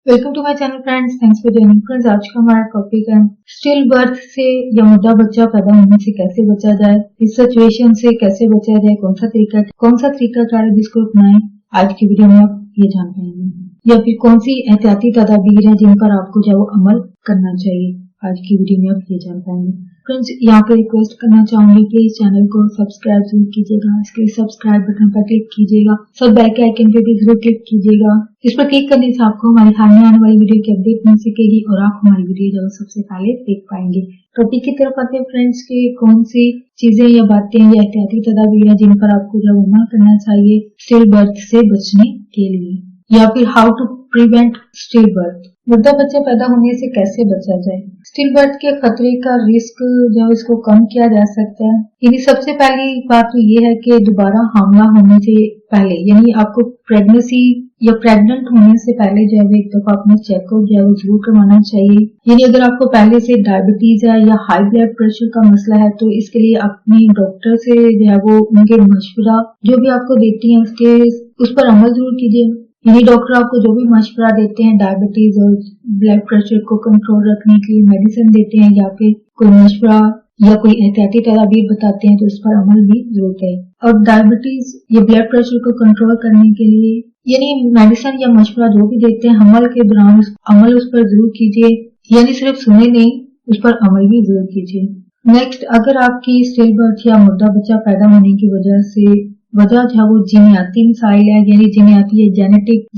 Welcome to my channel friends, thanks for joining friends. आज का हमारा टॉपिक है स्टिल बर्थ से या मुर्दा बच्चा पैदा होने से कैसे बचा जाए, इस सिचुएशन से कैसे बचा जाए, कौन सा तरीका कार है जिसको अपनाएं। आज की वीडियो में आप ये जान पाएंगे या फिर कौन सी एहतियाती तदाबीर है जिन पर आपको जो अमल करना चाहिए। आज की वीडियो में आप ये जान पाएंगे। फ्रेंड्स, यहाँ पे रिक्वेस्ट करना चाहूंगी, प्लीज चैनल को सब्सक्राइब जरूर कीजिएगा। इसके लिए सब्सक्राइब बटन पर क्लिक कीजिएगा, सब बेल के आइकन पे भी जरूर क्लिक कीजिएगा। इस पर क्लिक करने से आपको हमारे हाल में आने वाली वीडियो की अपडेट मिल सकेगी और आप हमारी वीडियो जब सबसे पहले देख पाएंगे। टॉपिक की तरफ आते हैं फ्रेंड्स की कौन सी चीजें या बातें या एहतियाती तदाबीर है जिन पर आपको जब अमल करना चाहिए स्टिल बर्थ से बचने के लिए, या फिर how to prevent stillbirth. मुर्दा बच्चा पैदा होने से कैसे बचा जाए। स्टिल बर्थ के खतरे का रिस्क जो इसको कम किया जा सकता है। यानी सबसे पहली बात तो ये है कि दोबारा हामला होने से पहले, यानी आपको प्रेगनेंसी या प्रेग्नेंट होने से पहले जो है एक दफा अपना चेकअप जो है वो जरूर करवाना चाहिए। यानी अगर आपको पहले से डायबिटीज है या हाई ब्लड प्रेशर का मसला है तो इसके लिए अपने डॉक्टर से जो है वो उनके मशवरा जो भी आपको देती है उस पर अमल जरूर कीजिए। यानी डॉक्टर आपको जो भी मशवरा देते हैं डायबिटीज और ब्लड प्रेशर को कंट्रोल रखने के लिए मेडिसिन देते हैं या फिर कोई मशवरा या कोई एहतियाती तदाबीर बताते हैं तो इस पर अमल भी जरूर करें। और डायबिटीज या ब्लड प्रेशर को कंट्रोल करने के लिए यानी मेडिसिन या मशवरा जो भी देते हैं अमल के दौरान अमल उस पर जरूर कीजिए। यानी सिर्फ सुने नहीं, उस पर अमल भी जरूर कीजिए। नेक्स्ट, अगर आपकी स्टिल बर्थ या मुर्दा बच्चा पैदा होने की वजह जो है वो जीनियाती मिसाइल है, यानी जीनियाती या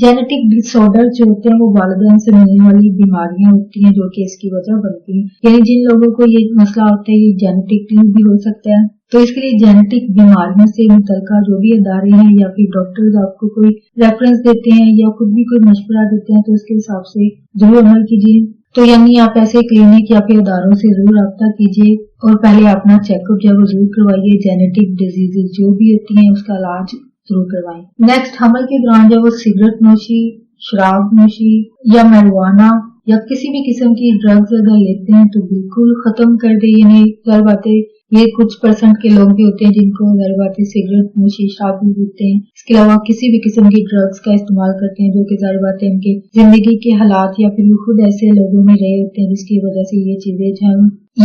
जेनेटिक डिसऑर्डर जो होते हैं वो वालिदैन से मिलने वाली बीमारियां होती हैं जो कि इसकी वजह बनती हैं। यानी जिन लोगों को ये मसला होता है ये जेनेटिकली भी हो सकता है, तो इसके लिए जेनेटिक बीमारियों से मुतल्लिका जो भी अदारे हैं या फिर डॉक्टर्स आपको कोई रेफरेंस देते हैं या खुद भी कोई मशवरा देते हैं तो उसके हिसाब से जरूर अमल कीजिए। तो यानी आप ऐसे क्लिनिक या फिर अदारों से जरूर रब्ता कीजिए और पहले अपना चेकअप जो है जरूर करवाइए। जेनेटिक डिजीजेज जो भी होती हैं उसका इलाज जरूर करवाएं। नेक्स्ट, हमल के दौरान जो वो सिगरेट नोशी, शराब नोशी या marijuana या किसी भी किस्म की ड्रग्स अगर लेते हैं तो बिल्कुल खत्म कर दे। यानी हर बातें ये कुछ परसेंट के लोग भी होते हैं जिनको हर बातें सिगरेट नोशी, शराब भी पीते हैं, इसके अलावा किसी भी किस्म की ड्रग्स का इस्तेमाल करते हैं जो कि जाहिर बात है इनके जिंदगी के हालात या फिर खुद ऐसे लोगों में रहे होते हैं जिसकी वजह से ये चीजें जो है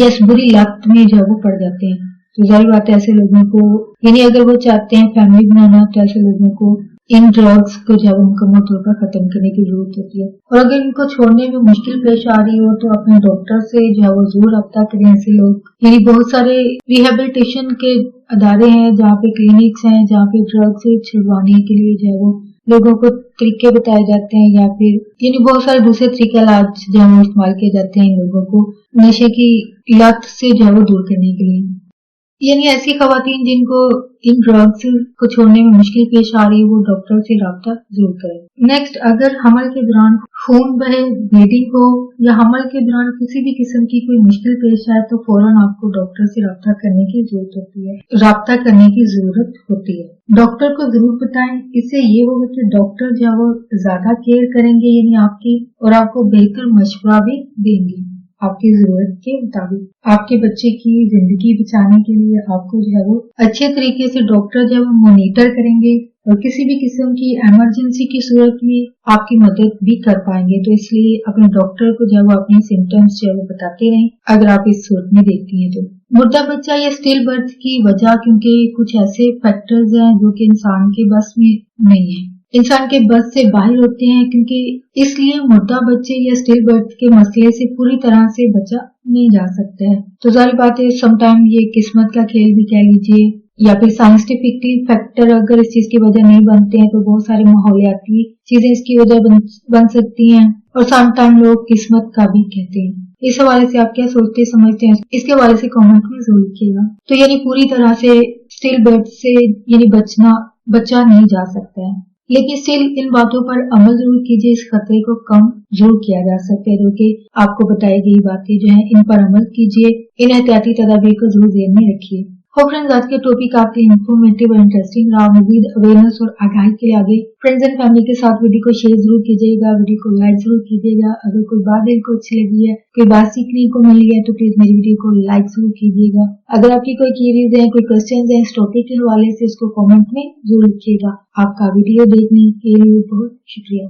यस बुरी लत में जो वो पड़ जाते हैं। तो जाहिर बात है ऐसे लोगों को यानी अगर वो चाहते हैं फैमिली बनाना तो ऐसे लोगों को इन ड्रग्स को जो है मुकम्मल तौर पर खत्म करने की जरूरत होती है। और अगर इनको छोड़ने में मुश्किल पेश आ रही हो तो अपने डॉक्टर से जो है वो जरूर रब्ता करें। ऐसे लोग यानी बहुत सारे रिहेबिलिटेशन के अदारे हैं जहाँ पे क्लिनिक्स हैं जहाँ पे ड्रग्स से छुड़वाने के लिए जो है वो लोगों को तरीके बताए जाते हैं या फिर यानी बहुत सारे दूसरे तरीके इलाज जो है वो इस्तेमाल किए जाते हैं इन लोगों को नशे की लत से जो है वो दूर करने के लिए। यानी ऐसी खवातीन जिनको इन ड्रग्स को छोड़ने में मुश्किल पेश आ रही है वो डॉक्टर से रब्ता जरूर करें। नेक्स्ट, अगर हमल के दौरान खून बहे, ब्लीडिंग हो या हमल के दौरान किसी भी किस्म की कोई मुश्किल पेश आए तो फौरन आपको डॉक्टर से रब्ता करने की जरूरत होती है। डॉक्टर को जरूर बताएं, इससे ये होगा कि डॉक्टर जो है वो ज्यादा केयर करेंगे यानी आपकी, और आपको बेहतर मशवरा भी देंगे आपकी जरूरत के मुताबिक। आपके बच्चे की जिंदगी बचाने के लिए आपको जो है वो अच्छे तरीके से डॉक्टर जो है वो मॉनिटर करेंगे और किसी भी किस्म की इमरजेंसी की सूरत में आपकी मदद भी कर पाएंगे। तो इसलिए अपने डॉक्टर को जो है वो अपने सिम्टम्स जो है वो बताते रहें अगर आप इस सूरत में देखती हैं तो। मुर्दा बच्चा या स्टिल बर्थ की वजह क्योंकि कुछ ऐसे फैक्टर्स हैं जो कि इंसान के बस में नहीं है, इंसान के बस से बाहर होते हैं, क्योंकि इसलिए मुर्दा बच्चे या स्टिल बर्थ के मसले से पूरी तरह से बचा नहीं जा सकता है। तो जाहिर बात है समटाइम ये किस्मत का खेल भी कह लीजिए या फिर साइंटिफिकली फैक्टर अगर इस चीज की वजह नहीं बनते हैं तो बहुत सारे माहौलियाती चीजें इसकी वजह बन सकती हैं और समटाइम लोग किस्मत का भी कहते हैं। इस हवाले से आप क्या सोचते समझते हैं इसके हवाले से कमेंट में जरूर लिखिएगा। तो यानी पूरी तरह से स्टिल बर्थ से यानी बचा नहीं जा सकता है, लेकिन स्टिल इन बातों पर अमल जरूर कीजिए, इस खतरे को कम जरूर किया जा सकता है। जो कि आपको बताई गई बातें जो है इन पर अमल कीजिए, इन एहतियाती तदाबीर को जरूर ध्यान में रखिए। हो फ्रेंड्स, आज के टॉपिक आपके इंफॉर्मेटिव और इंटरेस्टिंग रहा। मजीद अवेयरनेस और आगाही के लिए आगे फ्रेंड्स एंड फैमिली के साथ वीडियो को शेयर जरूर कीजिएगा, वीडियो को लाइक जरूर कीजिएगा। अगर कोई बात दिल को अच्छी लगी है, कोई बात सीखने को मिली है तो प्लीज मेरी वीडियो को लाइक जरूर कीजिएगा। अगर आपकी कोई क्वेरीज है, कोई क्वेश्चन है इस टॉपिक के हवाले से उसको कॉमेंट में जरूर लिखिएगा। आपका वीडियो देखने के लिए बहुत शुक्रिया।